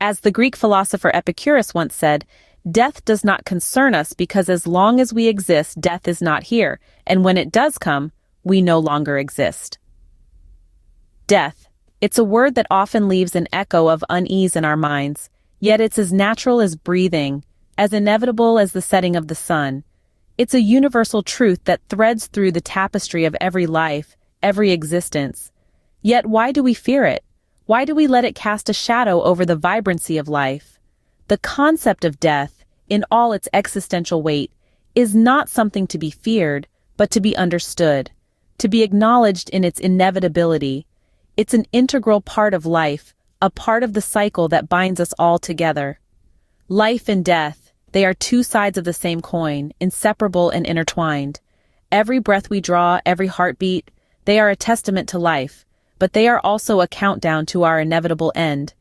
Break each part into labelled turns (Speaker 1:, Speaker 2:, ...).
Speaker 1: As the Greek philosopher Epicurus once said, death does not concern us because as long as we exist, death is not here, and when it does come, we no longer exist. Death. It's a word that often leaves an echo of unease in our minds, yet it's as natural as breathing, as inevitable as the setting of the sun. It's a universal truth that threads through the tapestry of every life, every existence. Yet why do we fear it? Why do we let it cast a shadow over the vibrancy of life? The concept of death, in all its existential weight, is not something to be feared, but to be understood, to be acknowledged in its inevitability. It's an integral part of life, a part of the cycle that binds us all together. Life and death, they are two sides of the same coin, inseparable and intertwined. Every breath we draw, every heartbeat, they are a testament to life, but they are also a countdown to our inevitable end.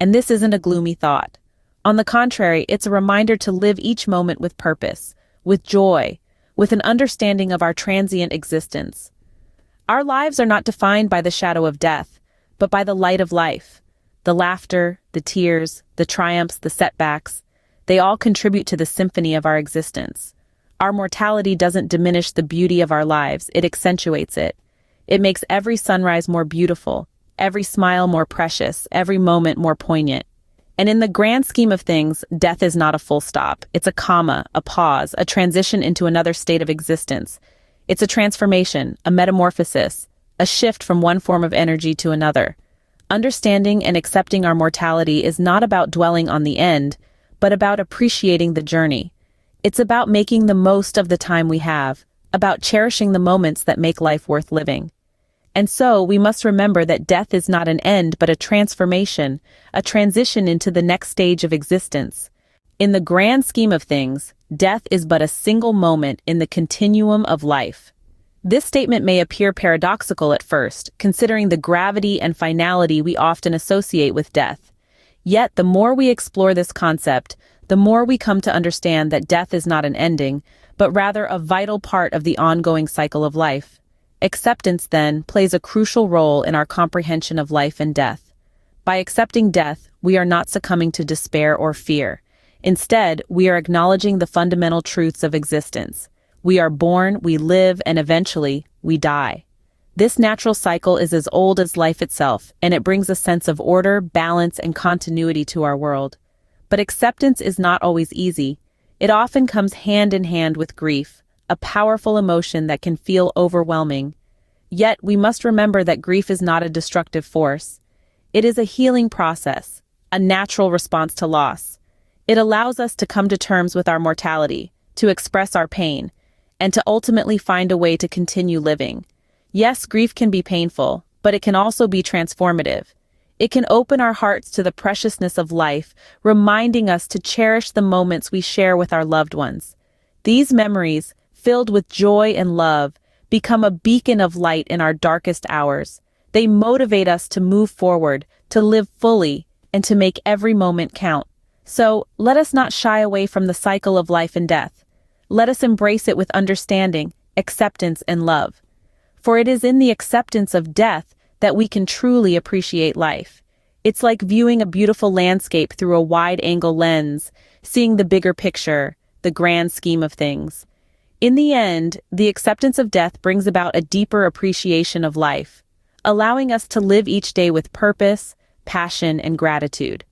Speaker 1: And this isn't a gloomy thought. On the contrary, it's a reminder to live each moment with purpose, with joy, with an understanding of our transient existence. Our lives are not defined by the shadow of death, but by the light of life. The laughter, the tears, the triumphs, the setbacks, they all contribute to the symphony of our existence. Our mortality doesn't diminish the beauty of our lives, it accentuates it. It makes every sunrise more beautiful, every smile more precious, every moment more poignant. And in the grand scheme of things, death is not a full stop. It's a comma, a pause, a transition into another state of existence. It's a transformation, a metamorphosis, a shift from one form of energy to another. Understanding and accepting our mortality is not about dwelling on the end, but about appreciating the journey. It's about making the most of the time we have, about cherishing the moments that make life worth living. And so we must remember that death is not an end but a transformation, a transition into the next stage of existence. In the grand scheme of things, death is but a single moment in the continuum of life. This statement may appear paradoxical at first, considering the gravity and finality we often associate with death. Yet the more we explore this concept, the more we come to understand that death is not an ending, but rather a vital part of the ongoing cycle of life. Acceptance, then, plays a crucial role in our comprehension of life and death. By accepting death, we are not succumbing to despair or fear. Instead, we are acknowledging the fundamental truths of existence. We are born, we live, and eventually, we die. This natural cycle is as old as life itself, and it brings a sense of order, balance, and continuity to our world. But acceptance is not always easy. It often comes hand in hand with grief, a powerful emotion that can feel overwhelming. Yet, we must remember that grief is not a destructive force. It is a healing process, a natural response to loss. It allows us to come to terms with our mortality, to express our pain, and to ultimately find a way to continue living. Yes, grief can be painful, but it can also be transformative. It can open our hearts to the preciousness of life, reminding us to cherish the moments we share with our loved ones. These memories, filled with joy and love, become a beacon of light in our darkest hours. They motivate us to move forward, to live fully, and to make every moment count. So, let us not shy away from the cycle of life and death. Let us embrace it with understanding, acceptance, and love. For it is in the acceptance of death that we can truly appreciate life. It's like viewing a beautiful landscape through a wide-angle lens, seeing the bigger picture, the grand scheme of things. In the end, the acceptance of death brings about a deeper appreciation of life, allowing us to live each day with purpose, passion, and gratitude.